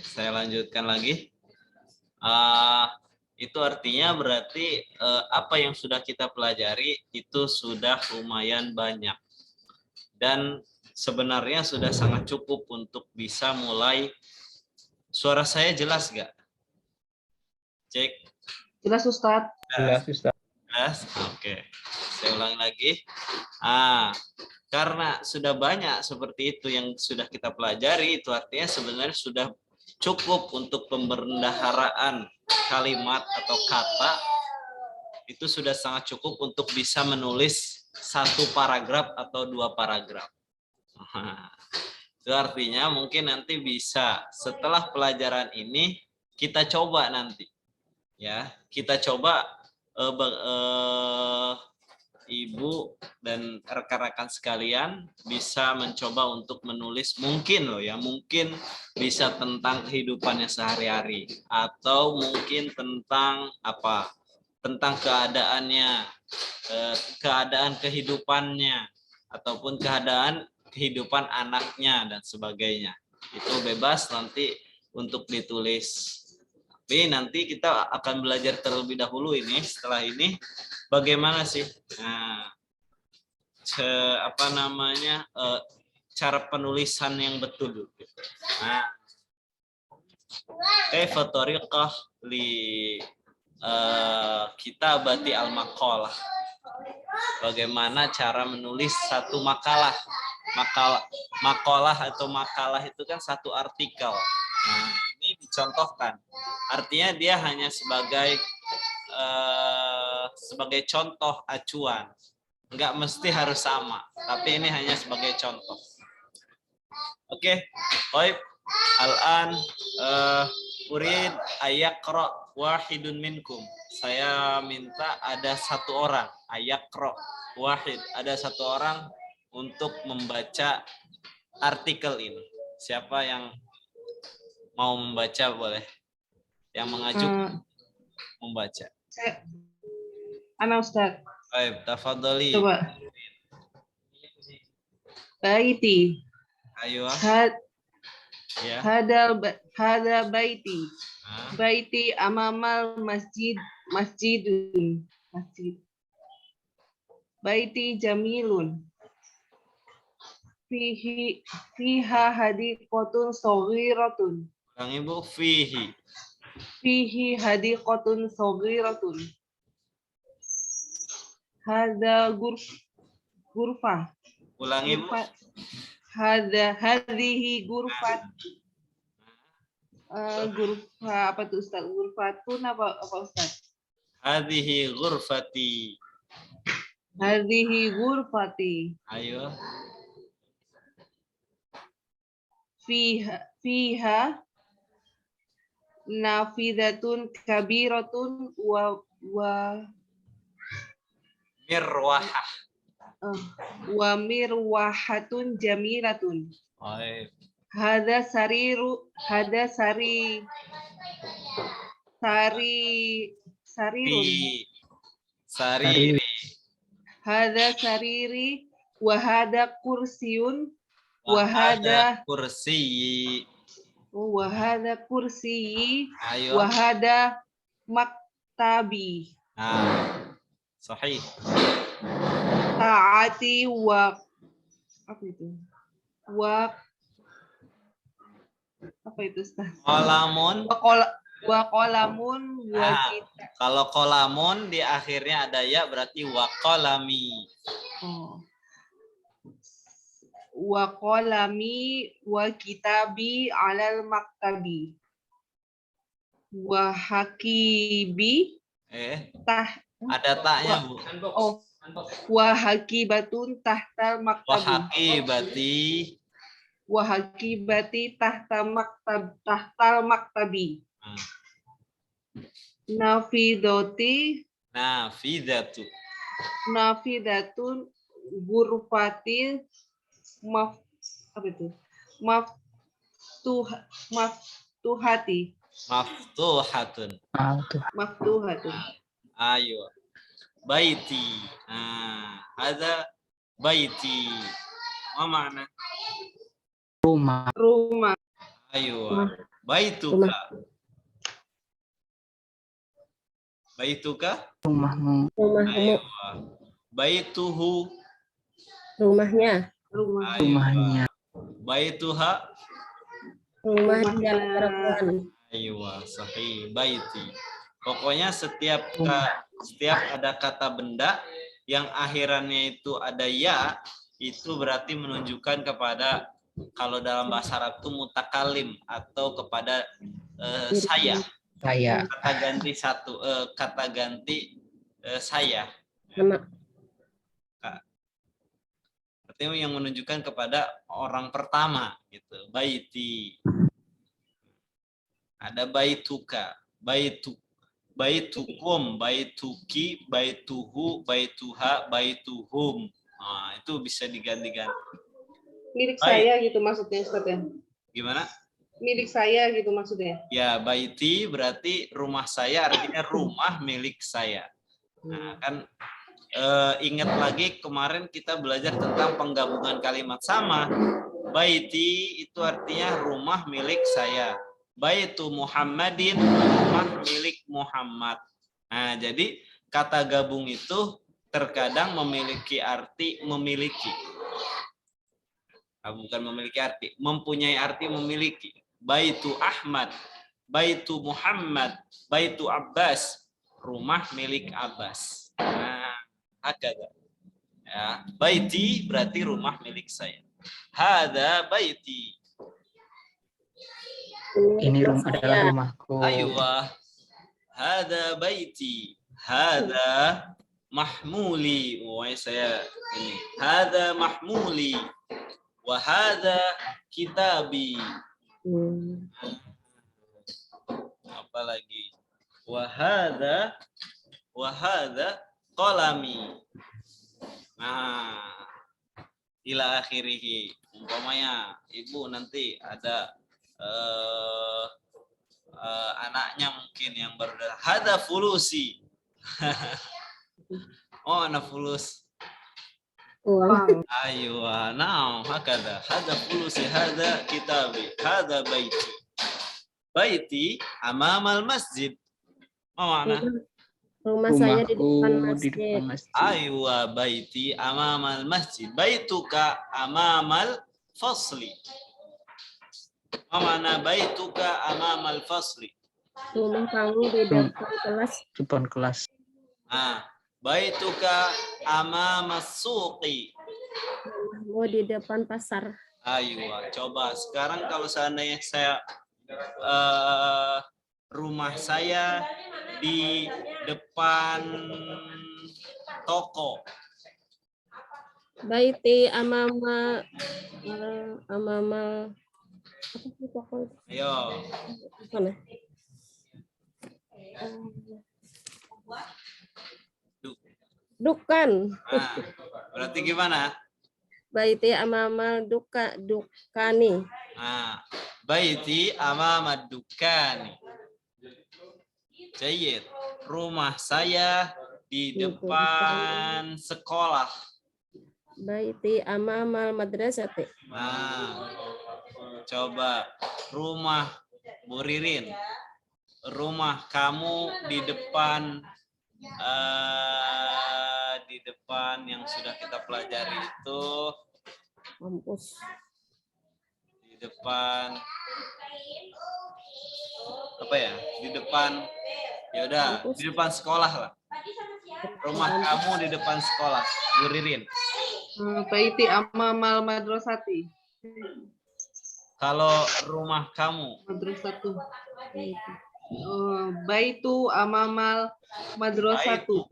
Saya lanjutkan lagi. Itu artinya berarti apa yang sudah kita pelajari itu sudah lumayan banyak. Dan sebenarnya sudah sangat cukup untuk bisa mulai. Suara saya jelas nggak? Cek. Jelas Ustadz. Jelas, Ustaz. Jelas? Oke. Saya ulangi lagi. Karena sudah banyak seperti itu yang sudah kita pelajari, itu artinya sebenarnya sudah cukup untuk pembendaharaan kalimat atau kata. Itu sudah sangat cukup untuk bisa menulis satu paragraf atau dua paragraf. Itu artinya mungkin nanti bisa setelah pelajaran ini kita coba nanti. Ya, kita coba Ibu dan rekan-rekan sekalian bisa mencoba untuk menulis mungkin mungkin bisa tentang kehidupannya sehari-hari atau mungkin tentang tentang keadaan kehidupannya ataupun kehidupan anaknya dan sebagainya. Itu bebas nanti untuk ditulis. Tapi nanti kita akan belajar terlebih dahulu ini. Setelah ini bagaimana sih cara penulisan yang betul. Kaifa thariqah li kitabati al-maqalah. Bagaimana cara menulis satu makalah. Makalah atau makalah itu kan satu artikel. Ini dicontohkan. Artinya dia hanya sebagai contoh acuan. Enggak mesti harus sama, tapi ini hanya sebagai contoh. Oke, baik. Al-an urid ayaqra wahidun minkum. Saya minta ada satu orang, ayaqra wahid, ada satu orang untuk membaca artikel ini. Siapa yang mau membaca boleh. Yang mengajuk membaca. Ana Ustaz. Baik, tafadhali. Coba. Baiti. Ayo. Ya. Hada baiti. Baiti amamal masjidun. Baiti jamilun. Fiha hadiqatun saghiratun. Kang Ibu, fihi. Fihi hadiqatun saghiratun. Hada gurfah. Ulangi, Bu. Hadhihi gurfat. Gurfa apa tuh Ustaz? Gurfatun apa Ustaz? Hadhihi ghurfati. Hadhihi gurfati. Ayo. Fiha nafidatun kabiratun wa Mirwahah. Wa mirwahatun jamilatun. Baik. Hada sarirun. Sariri. Hada sariri wa hada kursiyun wa hada kursi. Wa hada kursi. Ayo. Wa hada maktabi. Sahih. Taati wa apa itu? Apa itu Ustaz? Qalamun. Wa qalamun wa kita. Kalau qalamun di akhirnya ada ya berarti wa qalami. Wa qalami wa kitabi alal maktabi. Wa hakibi. Ada taknya, Bu. Wa hakibatun tahtal maktabi. Wa hakibati tahtal maktabi. Nafidatun gurfatil maftuhatun. Ayo. Baiti. Ada baiti. Apa makna? Rumah. Ayo. Baituka. Baituka. Rumahmu. Aywa. Baituhu. Rumahnya. Rumahnya. Baituha. Rumah Rumahnya. dia perempuan. Aywa, sahih. Baiti. Pokoknya setiap ada kata benda yang akhirannya itu ada ya, itu berarti menunjukkan kepada, kalau dalam bahasa Arab itu mutakalim, atau kepada saya. Saya. Kata ganti kata ganti saya. Nama. Artinya yang menunjukkan kepada orang pertama gitu. Baiti. Ada baituka, baitukum, baituki, baituhu, baituha, baituhum. Nah, itu bisa diganti-ganti. Milik saya gitu maksudnya Ustaz ya. Gimana? Milik saya gitu maksudnya. Ya, baiti berarti rumah saya, artinya rumah milik saya. Nah, kan ingat lagi kemarin kita belajar tentang penggabungan kalimat sama. Baiti itu artinya rumah milik saya. Baitu Muhammadin, rumah milik Muhammad. Nah, jadi kata gabung itu terkadang memiliki arti memiliki. Bukan memiliki arti, mempunyai arti memiliki. Baitu Ahmad, Baitu Muhammad, Baitu Abbas, rumah milik Abbas. Nah, agak. Ya, baiti berarti rumah milik saya. Hada baiti. Ini adalah rumahku. Aywa. Hada baiti. Hada mahmuli. Saya ini. Hada mahmuli. Wa hada kitabi. Apa lagi? Wa hada qalami. Nah, ila akhirih. Umpamanya ibu nanti ada anaknya mungkin yang baru datang. Hada fulusi. Oh, anak fulus. Uang. Aywa, nah, hakada. Hada fulusi, hada kitabi, hada baiti. Baiti amamal masjid. Apa makna? Rumah saya di depan Rumahku di masjid. depan masjid. Aywa, baiti amamal masjid. Baituka amamal fasli. Mana baituka amamal fasli. Rumah kamu di depan kelas. Depan kelas. Ah, baituka amamas suqi. Rumahmu di depan pasar. Aywa, coba sekarang kalau seandainya saya rumah saya di depan toko. Baiti amama apa sih toko itu? Ayo. Mana? Dukan. Nah, berarti gimana? Baiti amama dukani. Nah, baiti amamad dukani. Jayyid. Rumah saya di depan sekolah. Baiti amamal madrasati. Nah, coba rumah Bu Ririn. Rumah kamu di depan yang sudah kita pelajari itu Kampus. di depan apa ya? Di depan ya udah, di depan sekolah lah. Rumah kamu di depan sekolah, Bu Ririn. Baiti amamal madrasati. Kalau rumah kamu, Madrasatu. Baitu amamal madrasatu.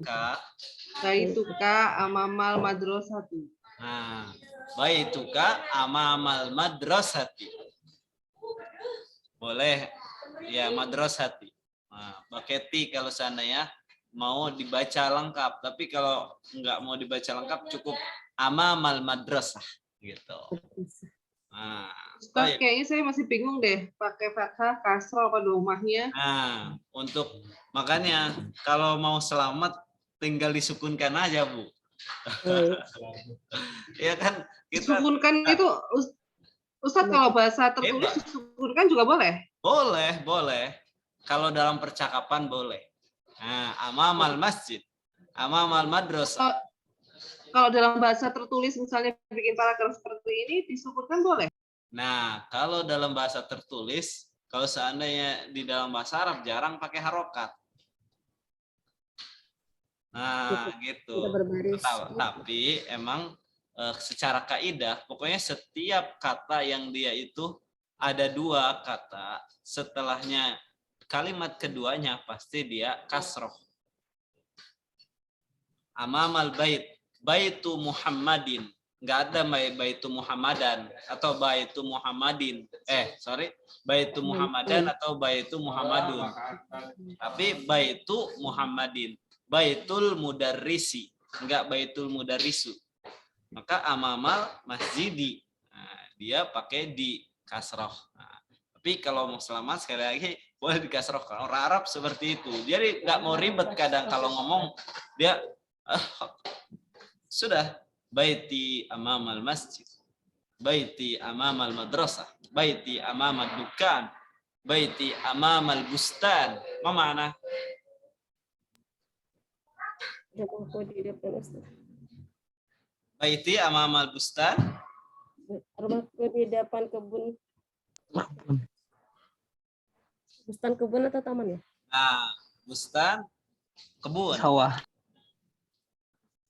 Baituka amamal madrasatu. Nah, baituka amamal madrasati. Boleh ya, madrasati. Nah, pakai ti kalau seandainya mau dibaca lengkap, tapi kalau nggak mau dibaca lengkap cukup amamal madrasah gitu. Nah, Ustaz, kayaknya saya masih bingung deh, pakai fathah, kasroh apa domahnya. nah, makanya kalau mau selamat tinggal disukunkan aja, Bu. Ya kan? Kita Disukunkan itu, Ustaz, kalau bahasa tertulis disukunkan juga boleh? Boleh, boleh. Kalau dalam percakapan boleh. Nah, amamal masjid, amamal madrasah. Kalau kalau dalam bahasa tertulis misalnya bikin paragraf seperti ini disebutkan boleh. Nah, kalau dalam bahasa tertulis, kalau seandainya di dalam bahasa Arab jarang pakai harokat. Nah, gitu. Kita berbaris. Tapi emang secara kaidah, pokoknya setiap kata yang dia itu ada dua kata, setelahnya kalimat keduanya pasti dia kasroh. Amamal bait, baitu Muhammadin. Nggak ada baitu Muhammadan atau baitu Muhammadin. Baitu Muhammadan atau baitu Muhammadun. Tapi baitu Muhammadin. Baitul mudarrisi, enggak baitul mudarrisu. Maka amamal masjidi. Nah, dia pakai di kasroh. Nah, tapi kalau mau selamat sekali lagi boleh di kasroh. Orang Arab seperti itu. Jadi nggak mau ribet kadang kalau ngomong dia sudah baiti amamal masjid, baiti amamal madrasah, baiti amamal dukan, baiti amamal bustan. Apa makna? Rumahku di depan Ustaz. Baiti amamal bustan. Rumahku di depan kebun. Bustan kebun atau taman ya? Nah, bustan kebun. Sawah.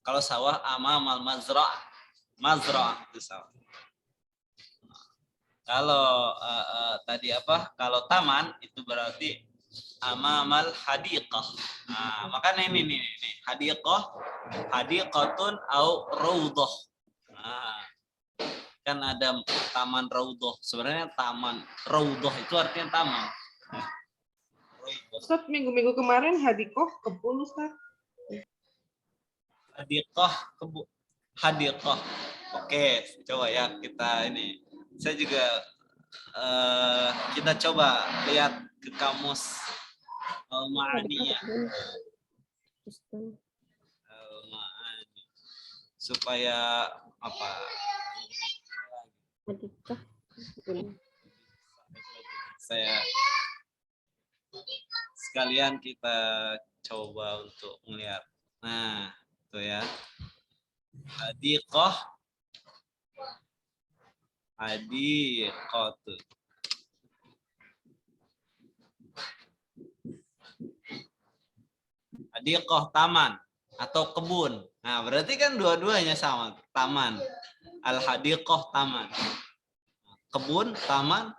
Kalau sawah amamal mazra'ah. Mazra'ah itu sawah. Kalau tadi apa? Kalau taman itu berarti amamal hadiqah. Nah, makanya ini hadiqah, hadiqatun au raudhah. Nah, kan ada taman raudhah. Sebenarnya taman raudhah itu artinya taman. Ustaz, minggu-minggu kemarin hadikoh kebun Ustaz. Hadiqah kebun. Hadiqah. Oke, coba ya kita ini. Saya juga kita coba lihat ke kamus al-ma'ani ya. Bustan. Al-ma'ani. Supaya apa? Hadikah. Kebun. Saya sekalian kita coba untuk melihat. Nah, itu ya. Hadiqah. Hadiqatu. Hadiqah taman atau kebun. Nah, berarti kan dua-duanya sama, taman. Al-hadiqah taman. Kebun, taman.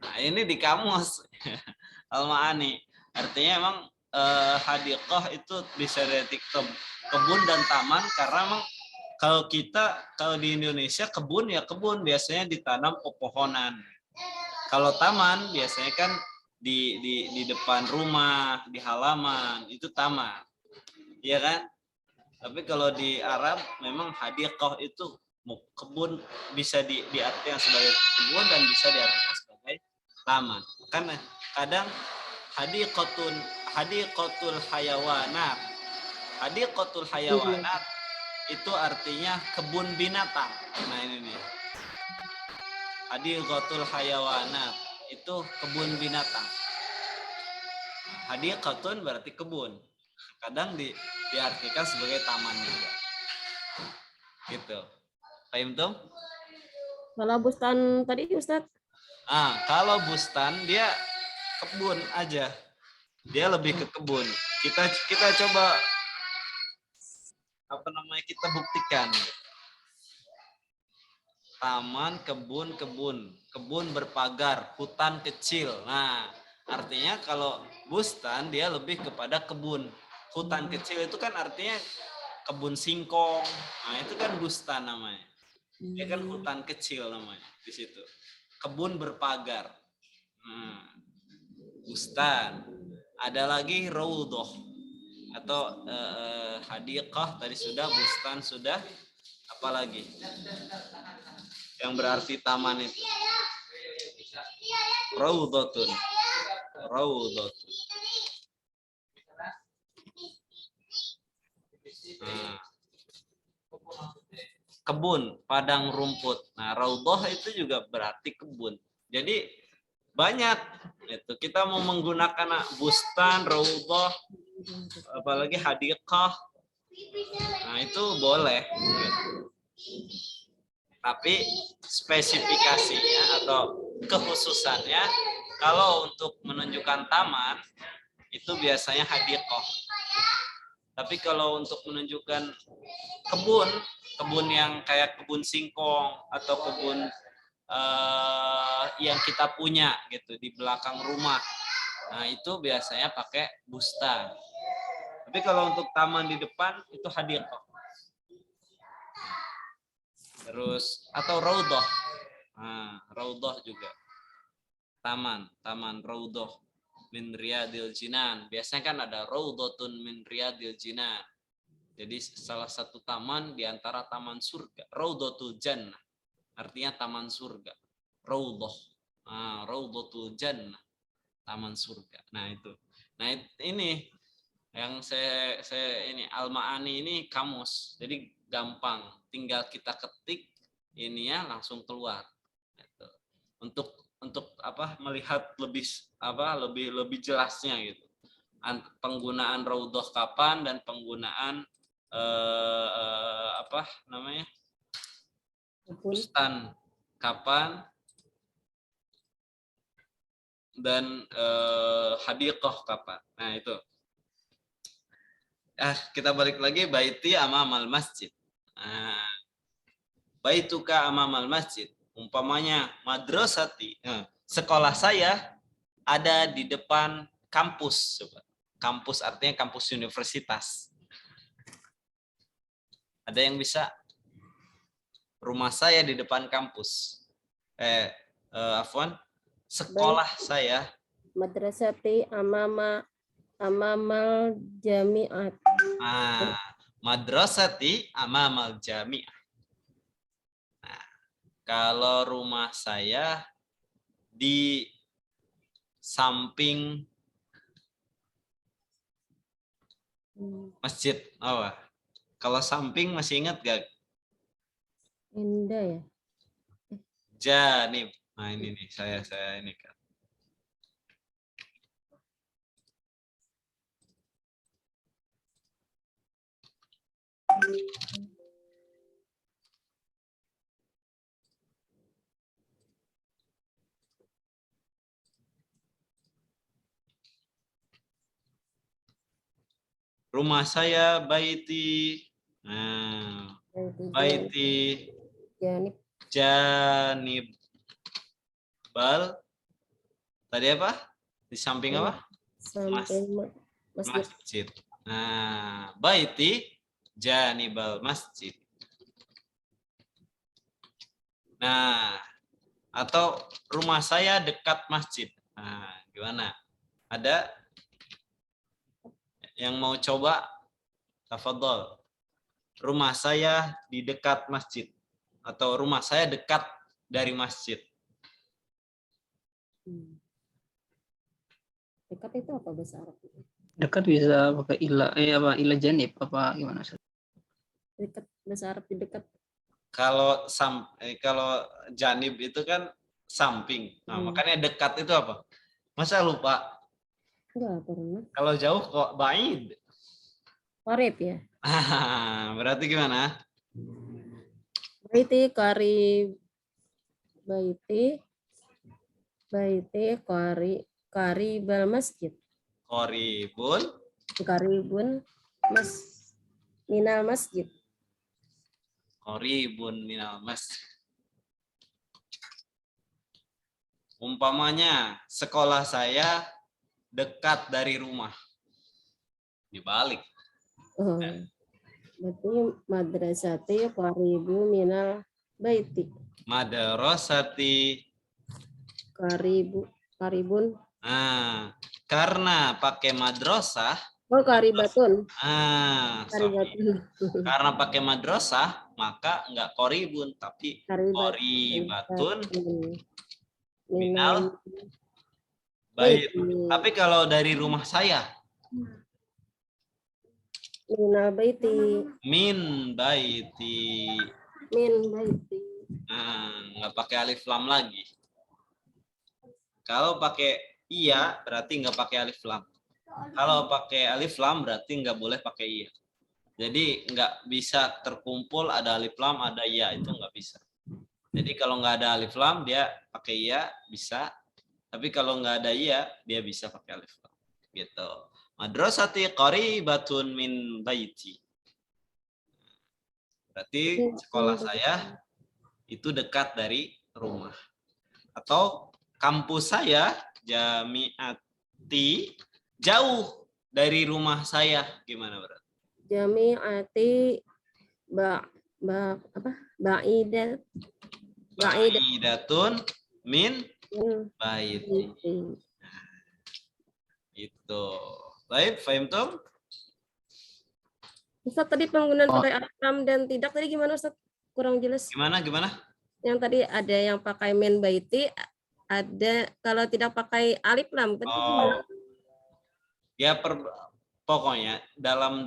Nah, ini di kamus Al-Ma'ani. Artinya emang hadiqah itu bisa diartikan kebun dan taman karena emang kalau di Indonesia kebun ya kebun biasanya ditanam pepohonan. Kalau taman biasanya kan di depan rumah, di halaman, itu taman. Iya kan? Tapi kalau di Arab memang hadiqah itu kebun bisa diartikan sebagai kebun dan bisa diartikan sebagai taman. Karena kadang hadiqatul hayawanat. Hadiqatul hayawanat itu artinya kebun binatang. Nah ini nih. Hadiqatul hayawanat itu kebun binatang. Hadiqatun berarti kebun. Kadang diartikan sebagai taman juga. Gitu. Paham tuh? Kalau bustan tadi Ustaz? Kalau bustan dia kebun aja. Dia lebih ke kebun. Kita coba kita buktikan. Taman, kebun berpagar, hutan kecil. Nah, artinya kalau bustan dia lebih kepada kebun. Hutan kecil itu kan artinya kebun singkong. Nah, itu kan bustan namanya. Dia kan hutan kecil namanya di situ. Kebun berpagar. Bustan. Ada lagi raudhah atau hadiqah tadi sudah, bustan sudah, apalagi yang berarti taman itu raudhatun. Kebun, padang rumput. Nah, raudhah itu juga berarti kebun. Jadi banyak. Itu kita mau menggunakan bustan, raudhah, apalagi hadiqah. Nah, itu boleh. Tapi spesifikasinya atau kekhususannya kalau untuk menunjukkan taman itu biasanya hadiqah. Tapi kalau untuk menunjukkan kebun yang kayak kebun singkong atau kebun yang kita punya gitu di belakang rumah, nah itu biasanya pakai bustan. Tapi kalau untuk taman di depan itu hadiqah. Terus atau raudhah. Nah, raudhah juga. Taman raudhah min riyadil jinan. Biasanya kan ada raudhatun min riyadil jinan. Jadi salah satu taman di antara taman surga. Raudhatul jannah. Artinya taman surga. Raudhah. Nah, raudhatul jannah. Taman surga. Nah, itu. Nah, ini yang saya ini Al-Ma'ani ini kamus. Jadi gampang, tinggal kita ketik ini ya langsung keluar. Gitu. Untuk apa melihat lebih jelasnya gitu. Penggunaan raudhah kapan dan penggunaan bustan kapan dan hadiqah kapan. Nah, itu. Kita balik lagi baiti amamal masjid. Nah, baituka amamal masjid. Umpamanya madrasati. Sekolah saya ada di depan kampus. Kampus artinya kampus universitas. Ada yang bisa? Rumah saya di depan kampus. Afwan. Sekolah saya. Madrasati amamal jami'at. Madrasati amamal jami'ah. Nah, kalau rumah saya di samping masjid. Kalau samping masih ingat gak? Indah ya. Janib. Nah, ini nih saya ini kan. Rumah saya baiti. Nah, baiti janib bal. Tadi apa? Di samping apa? Samping masjid. Nah, baiti janibal masjid. Nah, atau rumah saya dekat masjid. Nah, gimana? Ada yang mau coba? Tafadhol. Rumah saya di dekat masjid. Atau rumah saya dekat dari masjid. Dekat itu apa bahasa Arab? Dekat bisa pakai ila janib apa gimana? Dekat bahasa Arab di dekat. Kalau janib itu kan samping. Nah, makanya dekat itu apa? Masa lupa? Enggak pernah. Kalau jauh kok baid. Qarib ya. Berarti gimana? Baiti qaribal masjid. Qaribun minal masjid. Qaribun minal masjid. Umpamanya sekolah saya dekat dari rumah. Dibalik. Berarti madrasati qaribu minal baiti. Madrasati qaribun. Karena pakai madrasah. Qaribatun. Karena pakai madrasah, maka enggak qaribun tapi qaribatun minal bait. Tapi kalau dari rumah saya minal baiti. Min baiti. Min baiti. Nggak pakai alif lam lagi. Kalau pakai iya berarti nggak pakai alif lam. Kalau pakai alif lam berarti nggak boleh pakai iya. Jadi nggak bisa terkumpul ada alif lam, ada iya, itu nggak bisa. Jadi kalau nggak ada alif lam dia pakai iya bisa, tapi kalau nggak ada iya dia bisa pakai alif lam. Gitu. Madrasati qaribatun min baiti. Berarti sekolah saya itu dekat dari rumah. Atau kampus saya jamiati jauh dari rumah saya. Gimana berarti? Jami'ati ba'idat Ba'idatun min min baiti. baiti. Itu. Baik, fahimtum? Ustaz, tadi penggunaan Oh. pakai alif lam dan tidak tadi gimana Ustaz? Kurang jelas. Gimana? Yang tadi ada yang pakai min baiti, ada kalau tidak pakai alif lam. Tadi gimana? Ya pokoknya dalam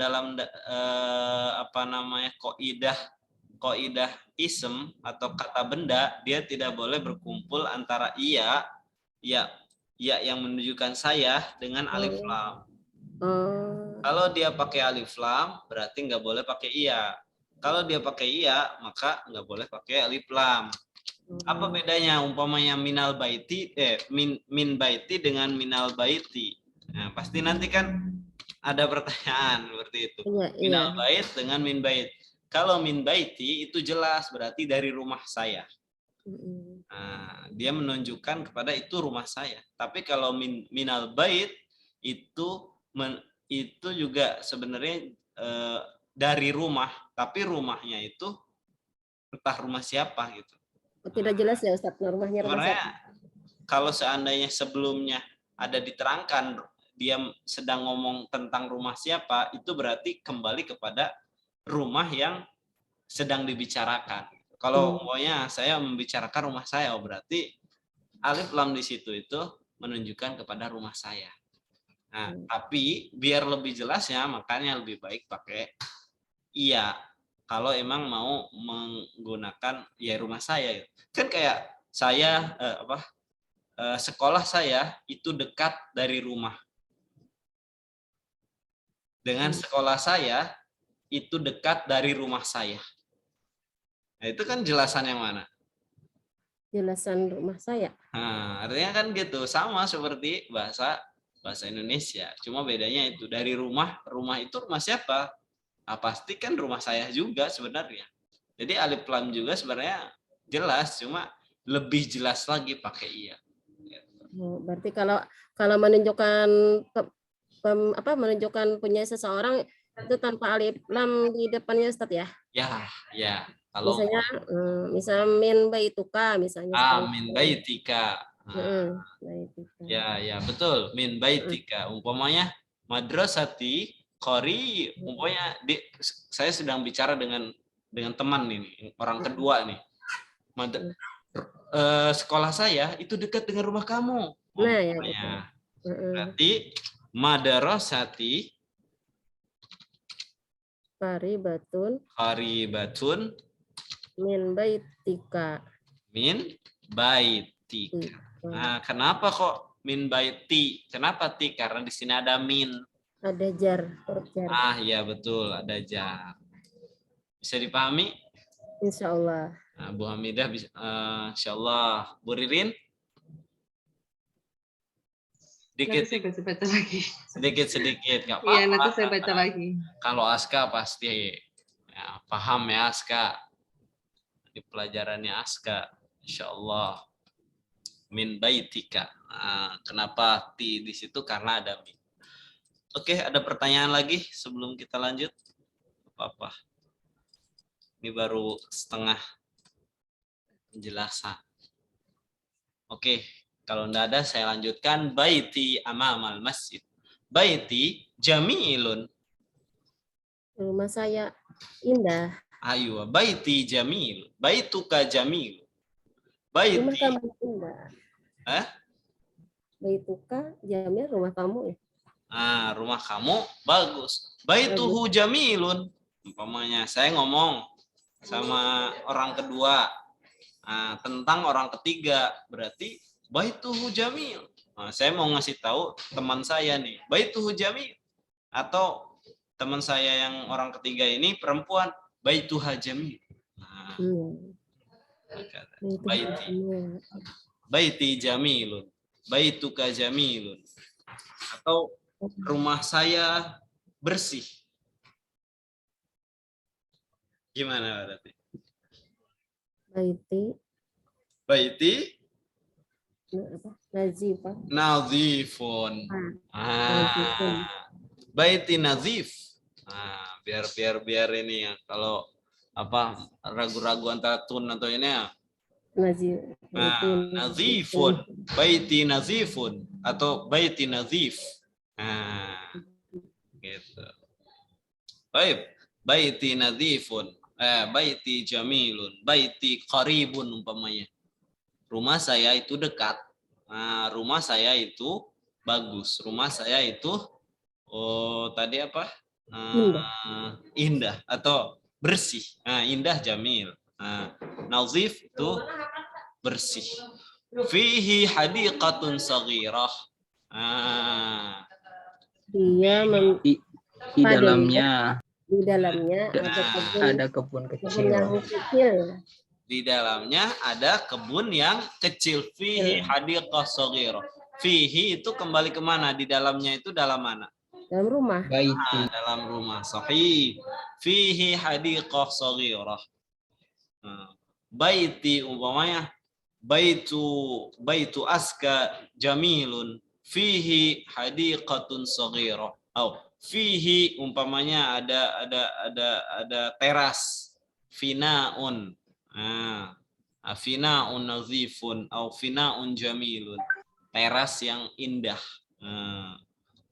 kaidah ism atau kata benda dia tidak boleh berkumpul antara iya yang menunjukkan saya dengan alif lam. Oh. Kalau dia pakai alif lam berarti nggak boleh pakai iya. Kalau dia pakai iya maka nggak boleh pakai alif lam. Apa bedanya umpamanya minal baiti min baiti dengan minal baiti? Nah, pasti nanti kan ada pertanyaan seperti itu. Iya, Minal iya. bait dengan min bait. Kalau min baiti itu jelas berarti dari rumah saya. Nah, dia menunjukkan kepada itu rumah saya. Tapi kalau minal bait itu juga sebenarnya dari rumah, tapi rumahnya itu entah rumah siapa gitu. Tidak jelas ya Ustaz, rumahnya rumah Sebenarnya siapa? kalau seandainya sebelumnya ada diterangkan dia sedang ngomong tentang rumah siapa, itu berarti kembali kepada rumah yang sedang dibicarakan. Kalau umpamanya saya membicarakan rumah saya, berarti alif lam di situ itu menunjukkan kepada rumah saya. Nah, tapi biar lebih jelasnya, makanya lebih baik pakai iya. Kalau emang mau menggunakan ya rumah saya, kan kayak saya sekolah saya itu dekat dari rumah. Dengan sekolah saya itu dekat dari rumah saya. Nah, itu kan jelasan yang mana? Jelasan rumah saya. Nah, artinya kan gitu, sama seperti bahasa Indonesia. Cuma bedanya itu dari rumah itu rumah siapa? Nah, pasti kan rumah saya juga sebenarnya. Jadi alif lam juga sebenarnya jelas, cuma lebih jelas lagi pakai iya. Berarti kalau menunjukkan menunjukkan punya seseorang itu tanpa alif lam di depannya Ustaz ya? Ya. Kalau misalnya min baituka misalnya. min baitika. Baitika. Ya, betul. Min baitika. Umpamanya madrasati qari, umpamanya saya sedang bicara dengan teman ini, orang kedua nih. Sekolah saya itu dekat dengan rumah kamu. Nah, ya. Berarti madrasati qaribatun min baitika. Nah, kenapa kok min baiti? Kenapa ti? Karena di sini ada min. Ada jar. Ya betul, ada jar. Bisa dipahami? Insya Allah. Nah, Bu Hamidah bisa, insya Allah. Bu Ririn? Nanti saya baca lagi. Sedikit, nggak apa-apa. Iya, nanti saya baca lagi. Kalau Aska pasti ya, paham ya Aska. Di pelajarannya Aska, insya Allah. Min baitika. Nah, kenapa ti di situ? Karena ada min. Oke, ada pertanyaan lagi sebelum kita lanjut? Apa? Ini baru setengah penjelasan. Oke, kalau tidak ada saya lanjutkan. Baiti amamal masjid. Baiti jamilun. Rumah saya indah. Ayo, baiti jamil. Baituka jamil. Baiti. Rumah kamu indah. Baituka jamil, rumah kamu ya. Rumah kamu bagus. Baituhu jamilun. Umpamanya saya ngomong sama orang kedua tentang orang ketiga, berarti baituhu jamil. Nah, saya mau ngasih tahu teman saya nih, baituhu jamil. Atau teman saya yang orang ketiga ini perempuan, baituha jamil. Nah, baiti, baiti jamilun, baituka jamilun. Atau rumah saya bersih. Gimana berarti? Baiti nazifun. Baiti nazif. Biar ini ya, kalau apa ragu-ragu antara tun atau ini ya. Nazifun, baiti nazifun atau baiti nazif. Gitu. Baik, baiti nazifun, baiti jamilun, baiti qaribun umpamanya. Rumah saya itu dekat. Rumah saya itu bagus. Rumah saya itu tadi apa? Indah atau bersih. Indah jamil. Nazif itu bersih. Fihi hadiqatun saghirah. Di dalamnya ada ada kebun kebun kecil. yang kecil. Di dalamnya ada kebun yang kecil. Fihi hadiqah saghirah. Fihi itu kembali kemana? Di dalamnya itu dalam mana? Dalam rumah. Baiti. Dalam rumah. Sahih. Fihi hadiqah saghirah. Baiti umpamanya baitu aska jamilun fihi hadiqatun saghirah. Fihi umpamanya ada teras finaun. Finaun nazifun atau finaun jamilun. Teras yang indah.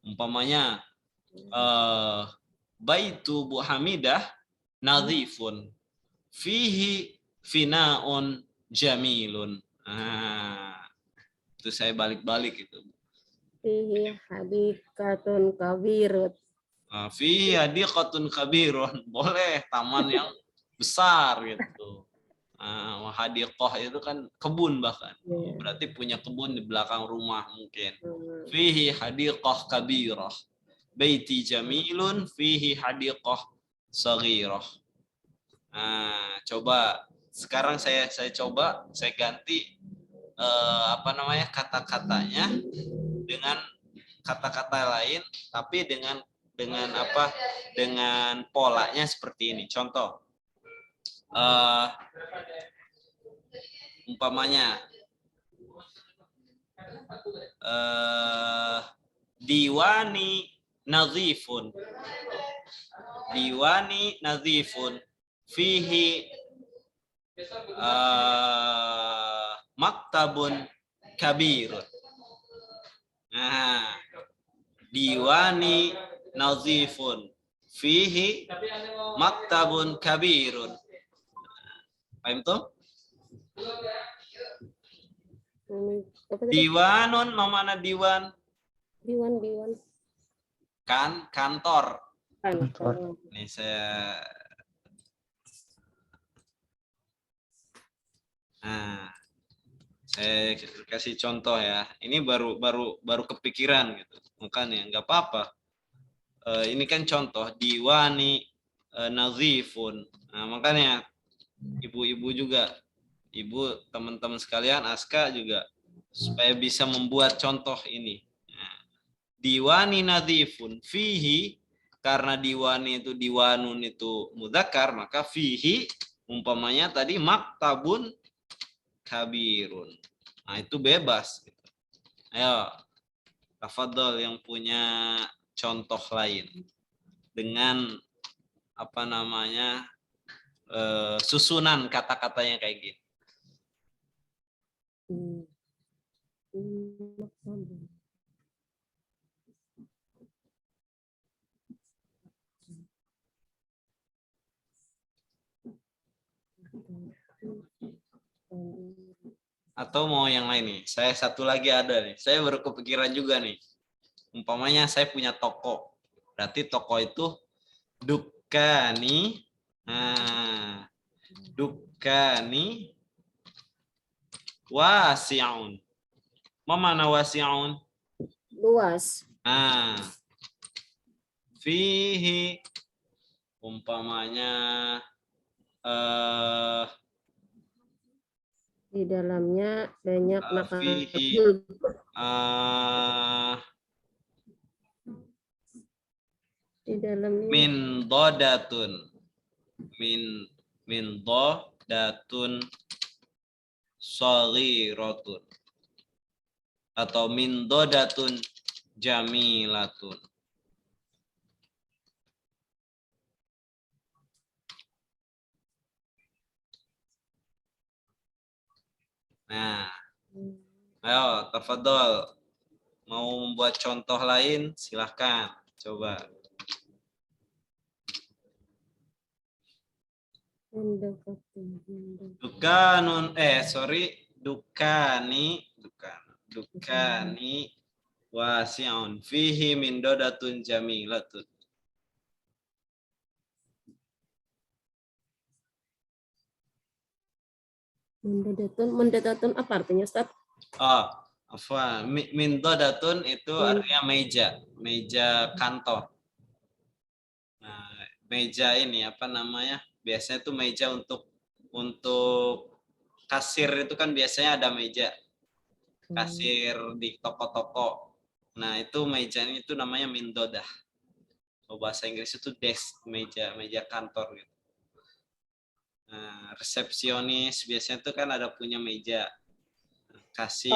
Umpamanya baitu Bu Hamidah nazifun fihi finaun jamilun. Itu saya balik-balik itu. Fihi hadiqatun kabirut. Fihi hadiqatun kabirun. Boleh taman yang besar gitu. Hadiqah itu kan kebun bahkan. Berarti punya kebun di belakang rumah mungkin. Fihi hadiqah kabirah. Baiti jamilun fihi hadiqah saghirah. Coba sekarang saya coba saya ganti kata-katanya dengan kata-kata lain, tapi dengan polanya seperti ini. Contoh, umpamanya diwani nazifun, fihi maktabun kabirun. Diwani nazifun fihi maktabun kabirun. Paham tuh? Diwanun mana diwan? Diwan. Kan kantor. Kantor. Ini saya saya kasih contoh ya. Ini baru kepikiran gitu. Makanya nggak apa-apa. Ini kan contoh diwani nazifun. Makanya ibu-ibu juga, ibu teman-teman sekalian, Aska juga supaya bisa membuat contoh ini. Diwani nazifun fihi, karena diwani itu diwanun itu mudzakkar, maka fihi umpamanya tadi maktabun kabirun. Itu bebas. Ayo, tafadhol yang punya contoh lain dengan susunan kata-katanya kayak gini. Atau mau yang lain nih? Saya satu lagi ada nih. Saya baru kepikiran juga nih. Umpamanya saya punya toko. Berarti toko itu dukkani. Dukkani wasi'un. Ma mana wasi'un? Luas. Fihi umpamanya Di dalamnya banyak fihi di dalamnya min dodatun min dodatun saghiratun atau min dodatun jamilatun. Nah, ayo tafadhol. Mau membuat contoh lain silahkan coba. Dukanun dukani wasi'un fihi min dodatun jamilatun. Mendadatun apa artinya, Ustaz? Afwan. Min dodatun itu artinya meja kantor. Nah, meja ini apa namanya? Biasanya itu meja untuk kasir itu kan biasanya ada meja. Kasir di toko-toko. Nah, itu mejanya itu namanya min dodah. Bahasa Inggris itu desk, meja kantor gitu. Nah, resepsionis biasanya itu kan ada punya meja. Kasir.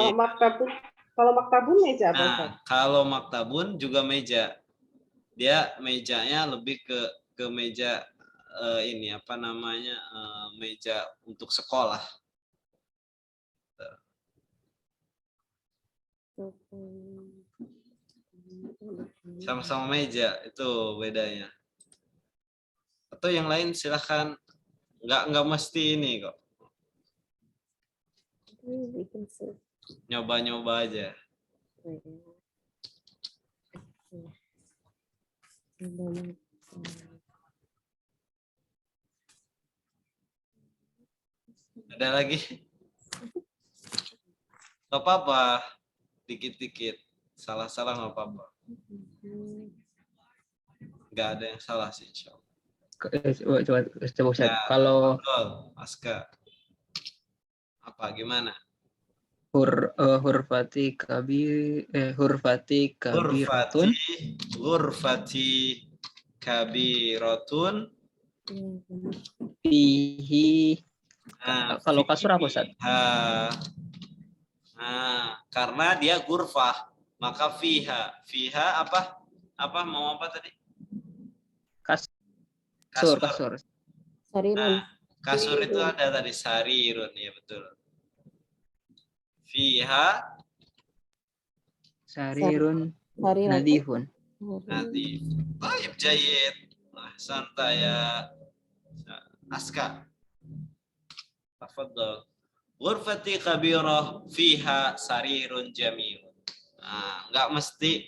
Kalau maktabun meja apa? Nah, kalau maktabun juga meja. Dia mejanya lebih ke meja ini apa namanya? Meja untuk sekolah. Sama-sama meja itu bedanya. Atau yang lain silahkan. Nggak mesti ini kok. Nyoba-nyoba aja. Ada lagi? Gak apa-apa. Dikit-dikit. Salah-salah nggak apa-apa. Nggak ada yang salah sih, insya Allah. Coba Ustaz. Ya, Kalau Aska. Apa gimana? hurfati kabiratun Ghurfati kabiratun. fihi. Kalau kasur apa Ustaz? Karena dia ghurfah, maka fiha apa mau apa tadi? Kasur. Sarirun. Kasur itu ada tadi sarirun, ya betul. Fiha sarirun nadifun. nadif. Baik, jayid. Santai ya Aska. Tafadhal. Ghurfati kabirah fiha sarirun jamil. Nggak mesti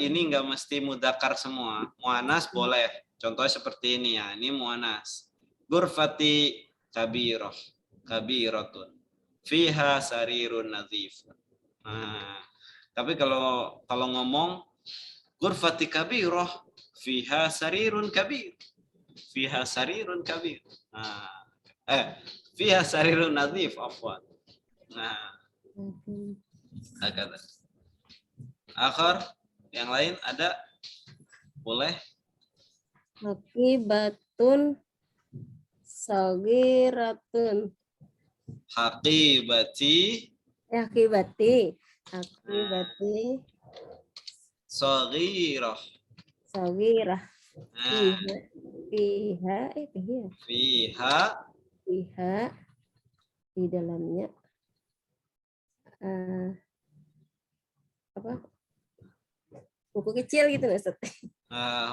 ini nggak mesti mudzakkar semua. Muannas boleh. Contohnya seperti ini ya. Ini muannas. Ghurfati kabiratun. Fiha sarirun nadhifun. Tapi kalau ngomong ghurfati kabirah fiha sarirun kabir. Fiha sarirun kabir. Fiha sarirun nadhif afwan. Agak. Akhir yang lain ada? Boleh? Haqibatun sagiratun. Haqibati saghirah. Fiha di dalamnya apa? Buku kecil gitu Ustaz.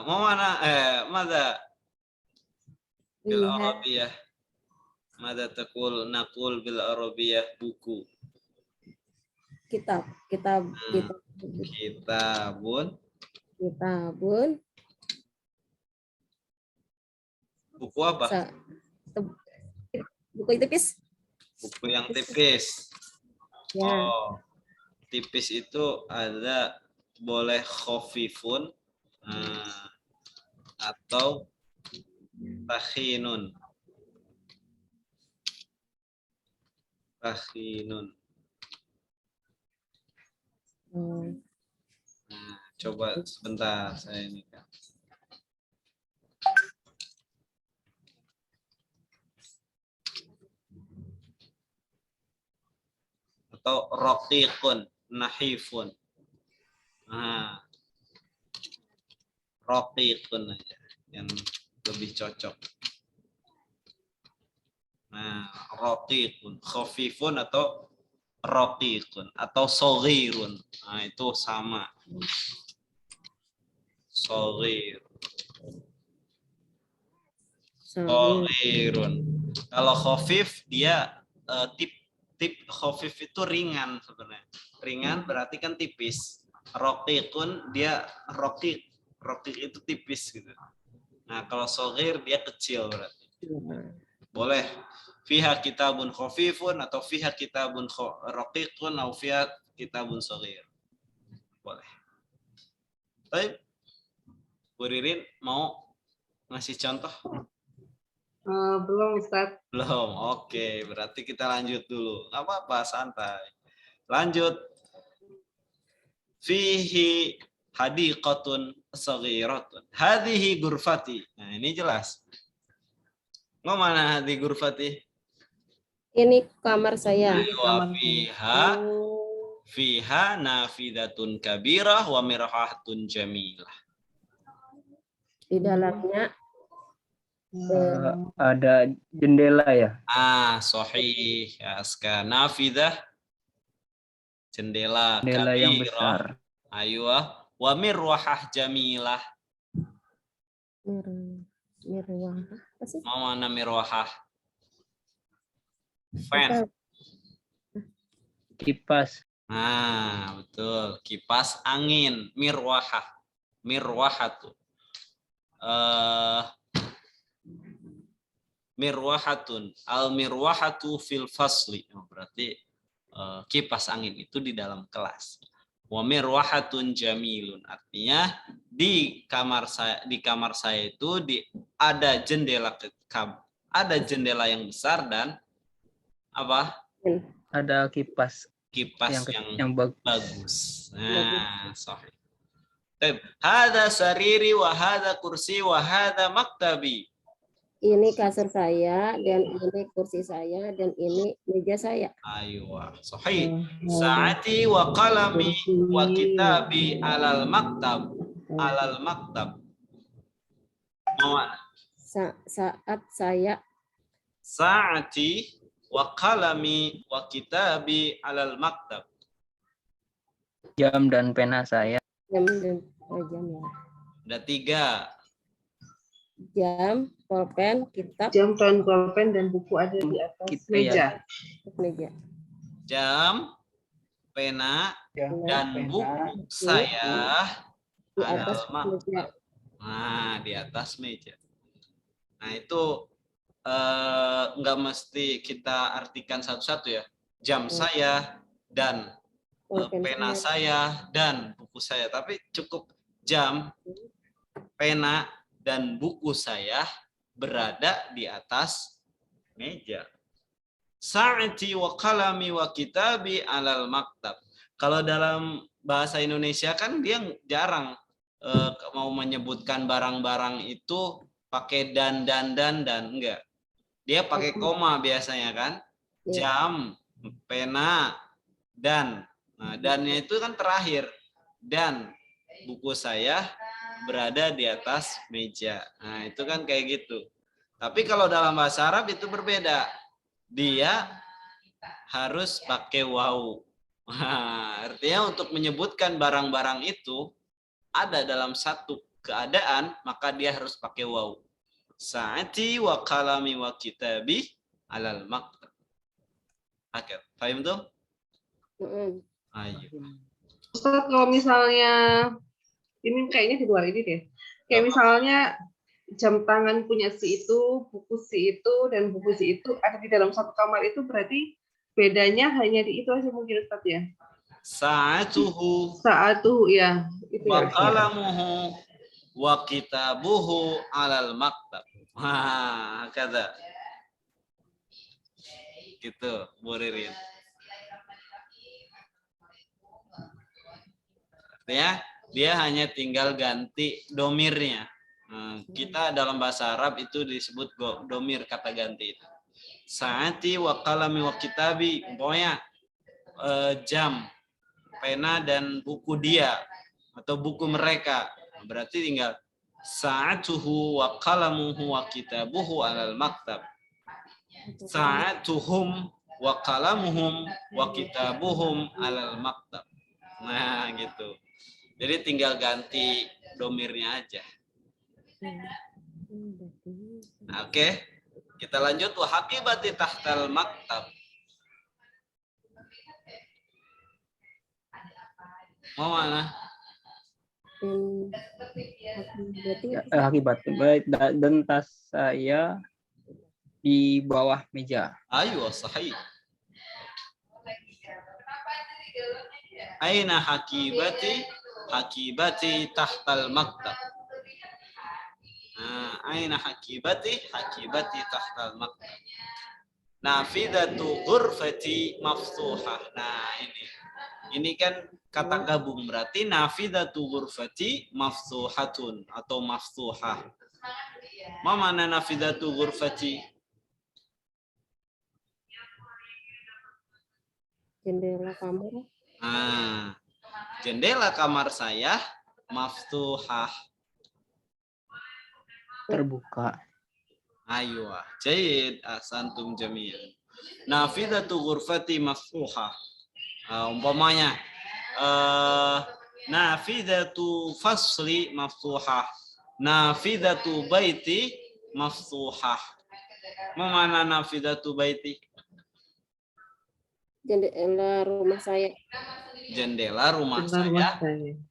Mau mana? Mada bil Arabiyah. Mada naqul bil Arabiyah buku. Kitab. Kitabun. Buku apa? Buku tipis. Buku yang tipis. Ya. tipis itu ada boleh khafifun atau takhinun. Takhinun. Nah, coba sebentar saya ini kan. Atau raqiqun, nahifun. Nah, raqiqun aja yang lebih cocok. Nah, raqiqun, khafifun atau raqiqun atau shaghirun. Nah, itu sama. Shaghir. Shaghirun. Kalau khafif dia tip khafif itu ringan sebenarnya. Ringan berarti kan tipis. Raqiqun dia raqiq. Raqiq itu tipis gitu. Nah, kalau shaghir dia kecil berarti. Boleh fiha kitabun khafifun atau fiha kitabun raqiqun atau fiha kitabun shaghir. Boleh. Baik. Bu Ririn mau ngasih contoh? Belum Ustaz. Belum. Oke, berarti kita lanjut dulu. Enggak apa-apa, santai. Lanjut. Fihi hadiqatun saghiratun. Hadhihi ghurfati. Nah, ini jelas. Mau mana hadi ghurfati? Ini kamar saya. Wa fiha nafidatun kabirah wa mirhatun jamilah. Di dalamnya ada jendela ya. Sahih. Ya, nafidah jendela Yang kabirah. besar. Aywa wa mirwahah jamilah. Mirwah. Apa sih? Mau mana mirwahah? Fan. Kipas. Nah, betul. Kipas angin, mirwahah. Mirwahatu. Mirwahatun. Al mirwahatu fil fasli. Berarti kipas angin itu di dalam kelas. Wa mirwahatun jamilun. Artinya di kamar saya itu ada jendela yang besar dan apa? Ada kipas yang bagus. bagus. Nah, sahih. Baik, hada sariri wa hada kursi wa hada maktabi. Ini kasur saya dan ini kursi saya dan ini meja saya. Aywa, sahih. Saati wa qalami wa kitabi alal maktab. Alal maktab. Saat saya. Saati wa qalami wa kitabi alal maktab. Jam dan pena saya. Jam ya. Ada 3. Jam, pulpen, kitab. Jam dan pulpen dan buku ada di atas meja. Meja. Jam, pena, dan buku saya di atas meja. Nah, di atas meja. Nah, itu nggak mesti kita artikan satu-satu ya. Jam saya dan pena saya dan buku saya. Tapi cukup jam, pena, dan buku saya berada di atas meja. Sa'ati wa qalami wa kitabi alal maktab. Kalau dalam bahasa Indonesia kan dia jarang mau menyebutkan barang-barang itu pakai dan enggak. Dia pakai koma biasanya kan. Jam, pena, dan. Nah, dannya itu kan terakhir. Dan buku saya berada di atas meja. Nah, itu kan kayak gitu. Tapi kalau dalam bahasa Arab itu berbeda. Dia harus pakai waw. Nah, artinya untuk menyebutkan barang-barang itu ada dalam satu keadaan, maka dia harus pakai waw. Sa'ati wa qalami wa kitabi alal maktab. Oke, paham tuh? Ayo. Ustaz, kalau misalnya ini kayaknya di luar ini deh. Kayak misalnya jam tangan punya si itu, buku si itu, dan buku si itu ada di dalam satu kamar itu berarti bedanya hanya di itu aja mungkin Ustaz ya? sa'atuhu Saat tuh ya itu wa ya. qalamuhu wa kitabuhu alal maktab. Kata gitu, Bu Ririn. Artinya dia hanya tinggal ganti domirnya. Kita dalam bahasa Arab itu disebut domir, kata ganti itu. Saati wa qalami wa kitabi, pokoknya jam, pena dan buku dia atau buku mereka. Berarti tinggal sa'atuhu wa qalamuhu wa kitabuhu alal maktab. Sa'atuhum wa qalamuhum wa kitabuhum alal maktab. Nah, gitu. Jadi tinggal ganti domirnya aja. Nah, oke. Kita lanjut, wa haqibati tahtal maktab. Mau mana? Akibat baik dan tas saya di bawah meja. Ayo, sahih. Aina hakibati? Hakibati tahtal maktab. Aina hakibati? Hakibati tahtal maktab. Nafidatu ghurfati maftuhah. Nah, ini kan kata gabung, berarti nafidatu ghurfati maftuhatun atau maftuhah. Ma mana nafidatu ghurfati? Jendela kamar. Jendela kamar saya maftuhah. Terbuka. Ayo, jayid, ahsantum jami'an. Nafidatu ghurfati maftuhah. Umpamanya nafidatu fasli maftuhah. Nafidatu baiti maftuhah. Ma mana nafidatu baiti? Jendela rumah saya Jendela rumah saya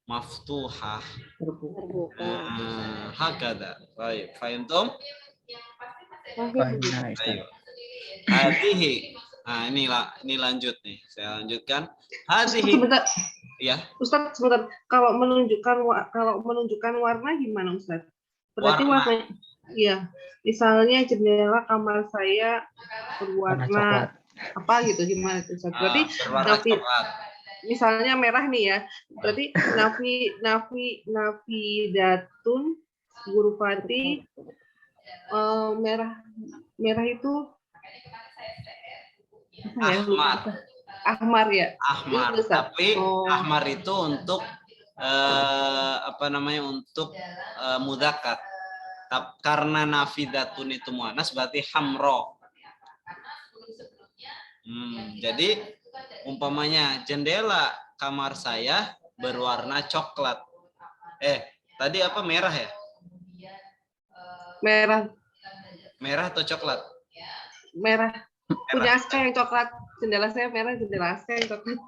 maftuhah. terbuka. Hakada. Baik, fahimtum? Ayo. Hadihi. Nah, ini lanjut nih. Saya lanjutkan. Hadihi. Sebentar. Ya. Ustaz, sebentar. Kalau menunjukkan warna gimana, Ustaz? Berarti warna. Iya. Misalnya jendela kamar saya berwarna apa gitu, gimana itu, Ustaz? Berarti misalnya merah nih ya. Berarti nafidatun ghurfati merah itu Ahmar ya. Ahmar. Tapi ahmar itu untuk untuk mudzakkar. Karena nafidatun itu muannas berarti hamro. Jadi umpamanya jendela kamar saya berwarna coklat. Tadi apa, merah ya? Merah atau coklat? Merah. Punya Aska yang coklat. Jendela saya merah, jendela Aska yang coklat.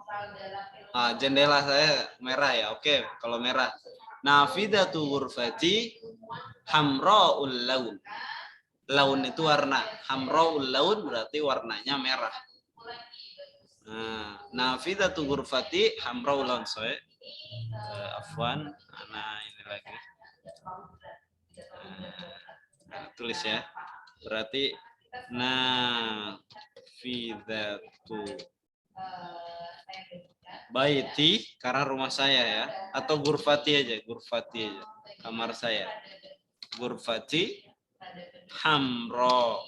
Jendela saya merah ya. Oke, kalau merah. Nafidatu ghurfati hamraul laun. Laun itu warna. Hamraul laun berarti warnanya merah. Nafidatu ghurfati hamraul laun. Afwan, ini lagi. Tulis ya. Berarti nafidatu baiti karena rumah saya ya, atau ghurfati aja, kamar saya. Ghurfati hamro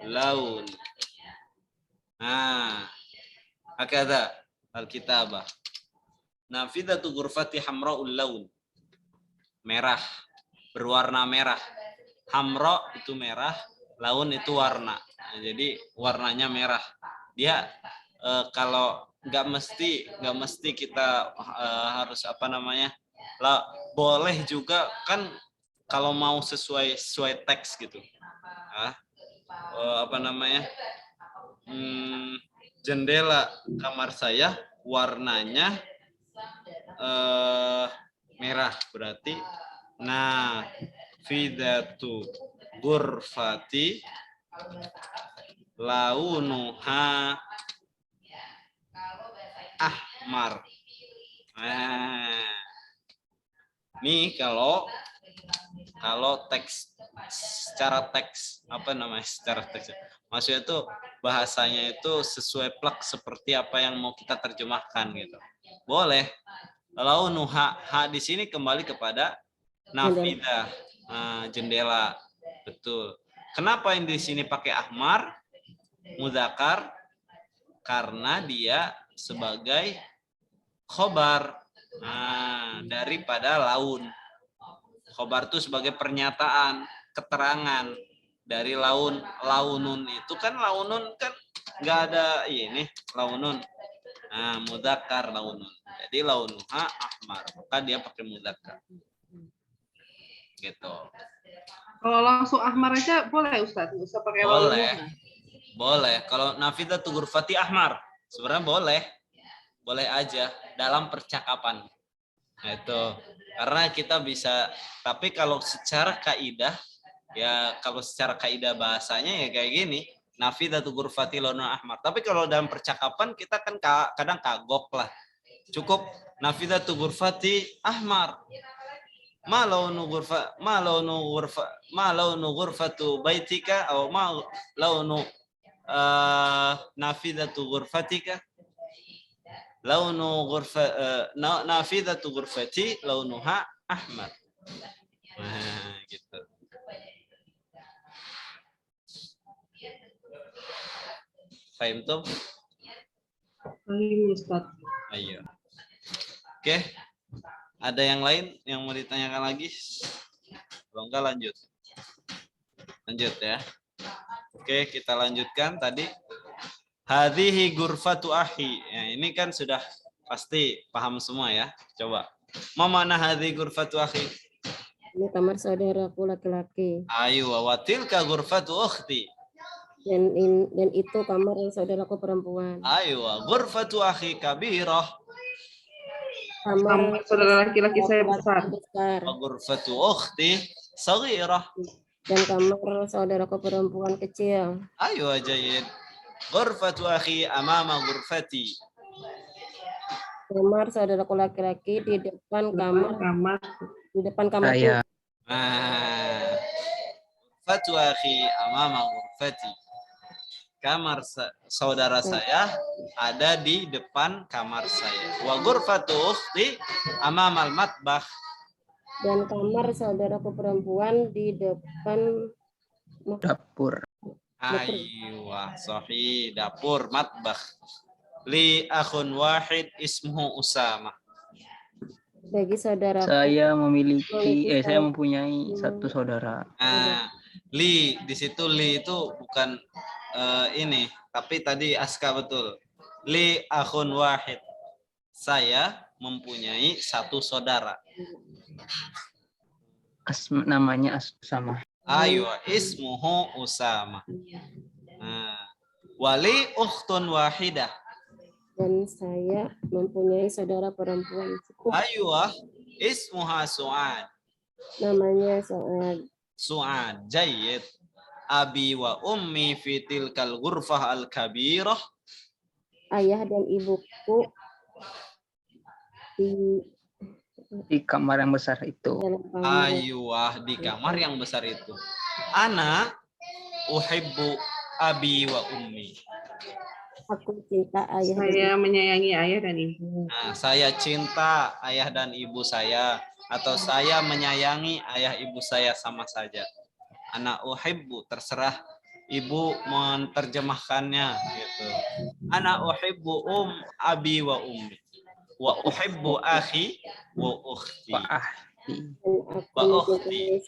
laun. Hakadha al-kitabah. Nafidatu ghurfati hamraul laun. Merah, berwarna merah. Hamra itu merah, laun itu warna. Jadi warnanya merah. Dia kalau nggak mesti kita harus boleh juga kan kalau mau sesuai teks gitu. Jendela kamar saya warnanya merah, berarti nafidatu ghurfati launuha ahmar. Nah, nih kalau teks secara teks apa namanya secara teks maksudnya itu bahasanya itu sesuai plak seperti apa yang mau kita terjemahkan gitu. Boleh. Launuha di sini kembali kepada nafidah, jendela. Betul. Kenapa yang di sini pakai ahmar mudzakkar? Karena dia sebagai khobar daripada laun. Khobar itu sebagai pernyataan, keterangan dari laun. Launun itu kan nggak ada ini launun. Mudzakkar launun. Jadi launuha ahmar, maka dia pakai mudzakkar. Gitu. Kalau langsung ahmar aja boleh Ustaz, nggak usah pakai Boleh. launuha. Boleh. Kalau nafidatu ghurfati ahmar, sebenarnya boleh. Boleh aja dalam percakapan. Nah, itu. Karena kita bisa, tapi kalau secara kaidah bahasanya ya kayak gini, nafidatu ghurfati launun ahmar. Tapi kalau dalam percakapan kita kan kadang kagok lah. Cukup nafidatu ghurfati ahmar. Ma launu ghurfatu baitika atau ma launu nafidatu ghurfatika. Launu nafidatu ghurfati launuha ahmar. Nah, gitu. Fahim tuh? Fahim Ustaz. Ayo. Oke. Ada yang lain yang mau ditanyakan lagi? Kalau enggak lanjut. Lanjut ya. Oke, kita lanjutkan tadi. Hadhihi ghurfatu akhi. Ya, ini kan sudah pasti paham semua ya. Coba. Ma mana hadhihi ghurfatu akhi? Ini kamar saudaraku laki-laki. Ayo, wa tilka ghurfatu ukhti. Dan itu kamar saudaraku perempuan. Ayo, ghurfatu akhi kabirah. Kamar saudara laki-laki saya besar. Wa ghurfatu ukhti saghirah. Dan kamar saudaraku perempuan kecil. Ayo, jayyid. Ghurfatu akhi amama ghurfati. Kamar saudaraku laki-laki di depan kamar Saya. Ghurfatu akhi amama ghurfati. Kamar saudara saya ada di depan kamar saya. Wa ghurfatu ukhti amamal matbakh. Dan kamar saudaraku perempuan di depan Dapur. Aywa, sahih, dapur matbakh. Li akhun wahid ismuhu Usama. Bagi saudara. Saya mempunyai satu saudara. Li di situ li itu bukan ini, tapi tadi Aska betul. Li akhun wahid. Saya mempunyai satu saudara. Namanya Usama. Ayo, ismuhu Usama. Wali ukhtun wahidah. Dan saya mempunyai saudara perempuan. Ayo, ismuha Su'ad. Namanya Su'ad. Su'ad, jayyid. Abi wa ummi fi tilkal ghurfah al-kabirah. Ayah dan ibuku Di kamar yang besar itu. Ayuh, di kamar yang besar itu. Ana uhibbu abi wa ummi. Aku cinta ayah. Saya menyayangi ayah dan ibu. Nah, saya cinta ayah dan ibu saya, atau saya menyayangi ayah ibu saya sama saja. Ana uhibbu, terserah ibu menerjemahkannya gitu. Ana uhibbu abi wa ummi. Wa uhibbu akhi wa ukhti. Wa ukhti.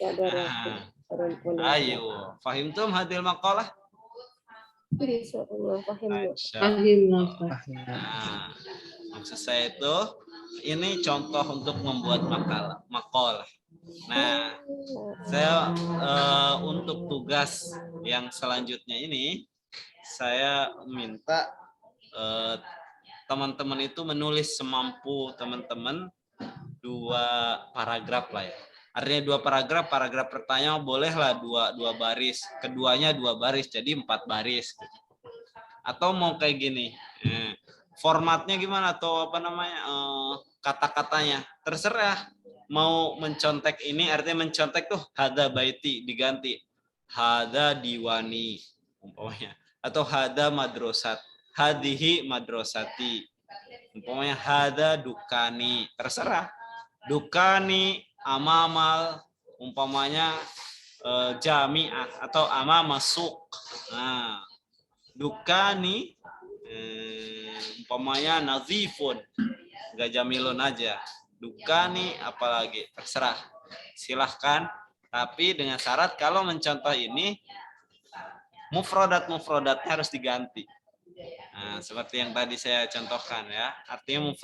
Ayo, fahimtum hadil maqalah? Insyaallah paham. Maksud saya itu ini contoh untuk membuat makalah. Nah, saya untuk tugas yang selanjutnya ini saya minta teman-teman itu menulis semampu teman-teman 2 paragraf lah ya. Artinya 2 paragraf, paragraf pertama bolehlah dua baris, keduanya 2 baris, jadi 4 baris. Atau mau kayak gini, formatnya gimana atau apa namanya, kata-katanya terserah. Mau mencontek ini, artinya mencontek tuh hada baiti diganti hada diwani umpamanya, atau hada madrosat, hadihi madrosati, umpamanya hada dukani, terserah. Dukani amamal umpamanya jami'ah atau amama suq. Nah, dukani umpamanya nazifun, enggak jamilun aja. Dukani apalagi terserah. Silahkan, tapi dengan syarat kalau mencontoh ini mufrodatnya harus diganti. Nah, seperti yang tadi saya contohkan ya. Artinya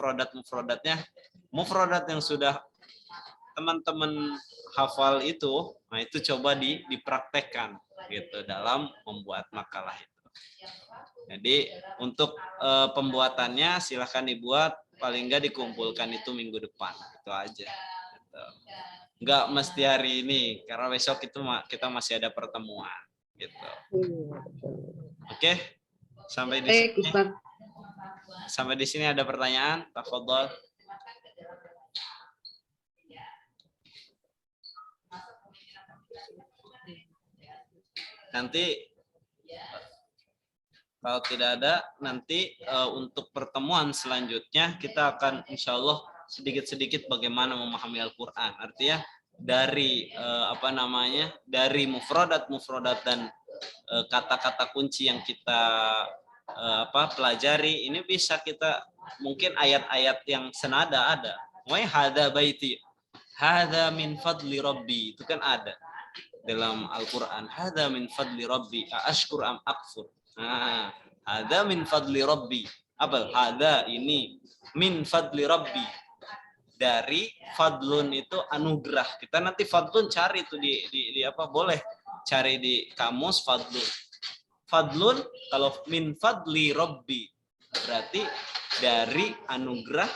mufrodat yang sudah teman-teman hafal itu, nah itu coba dipraktekkan gitu dalam membuat makalah itu. Jadi untuk pembuatannya silahkan dibuat, paling enggak dikumpulkan itu minggu depan, itu aja. Gitu. Enggak mesti hari ini, karena besok itu kita masih ada pertemuan. Gitu. Oke, sampai di sini. Sampai di sini ada pertanyaan, tafadhol. Nanti kalau tidak ada, nanti untuk pertemuan selanjutnya kita akan insya Allah sedikit-sedikit bagaimana memahami Al-Quran. Artinya dari dari mufrodat dan kata-kata kunci yang kita pelajari ini bisa kita mungkin ayat-ayat yang senada ada. Wahai hada baiti, hada min fadli rabbi, itu kan ada dalam Al-Quran. Hada min fadli rabbi, ashkur am akfur. Nah, hada min fadli rabbi. Apa? Hada ini min fadli rabbi. Dari fadlun itu anugerah. Kita nanti fadlun cari itu di apa? Boleh cari di kamus fadlun. Fadlun kalau min fadli rabbi berarti dari anugerah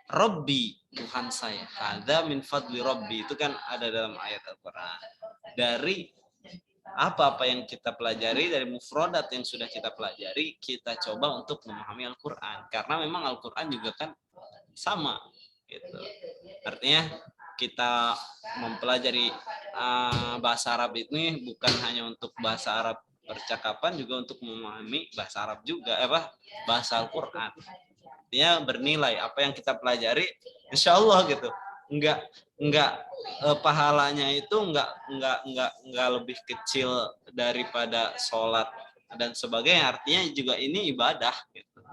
Rabbi, Tuhan saya. Hada min fadli Rabbi, itu kan ada dalam ayat Al-Quran. Dari apa-apa yang kita pelajari, dari mufrodat yang sudah kita pelajari, kita coba untuk memahami Al-Quran. Karena memang Al-Quran juga kan sama. Gitu. Artinya kita mempelajari bahasa Arab ini bukan hanya untuk bahasa Arab percakapan, juga untuk memahami bahasa Arab juga, bahasa Al-Quran. Artinya bernilai apa yang kita pelajari, insya Allah gitu. Enggak pahalanya itu enggak lebih kecil daripada sholat dan sebagainya. Artinya juga ini ibadah gitu.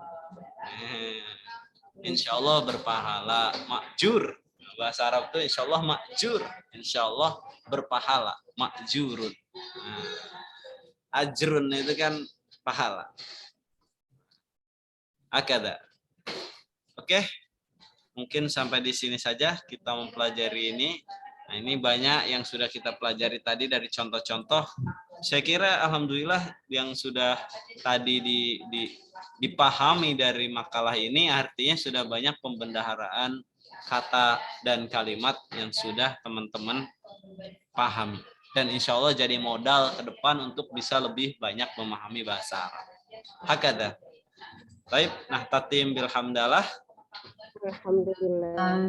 Insya Allah berpahala, makjur. Bahasa Arab itu insya Allah makjur, insya Allah berpahala, makjurun. Ajrun itu kan pahala. Akada. Oke, mungkin sampai di sini saja kita mempelajari ini. Nah, ini banyak yang sudah kita pelajari tadi dari contoh-contoh. Saya kira alhamdulillah yang sudah tadi dipahami dari makalah ini, artinya sudah banyak pembendaharaan kata dan kalimat yang sudah teman-teman pahami. Dan insya Allah jadi modal ke depan untuk bisa lebih banyak memahami bahasa Arab. Hakada. Baik, nah tatim bilhamdalah. Alhamdulillah.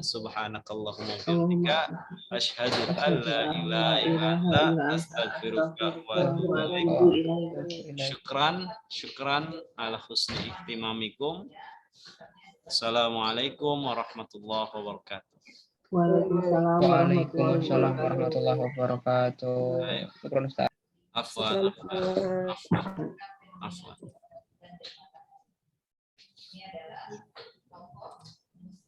Subhanakallahumma bihamdika asyhadu an la ilaha illa anta astaghfiruka wa atubu ilaik. Syukran ala husni ihtimamikum. Assalamualaikum warahmatullahi wabarakatuh. Waalaikumsalam warahmatullahi wabarakatuh. Syukran Ustaz. Afwan.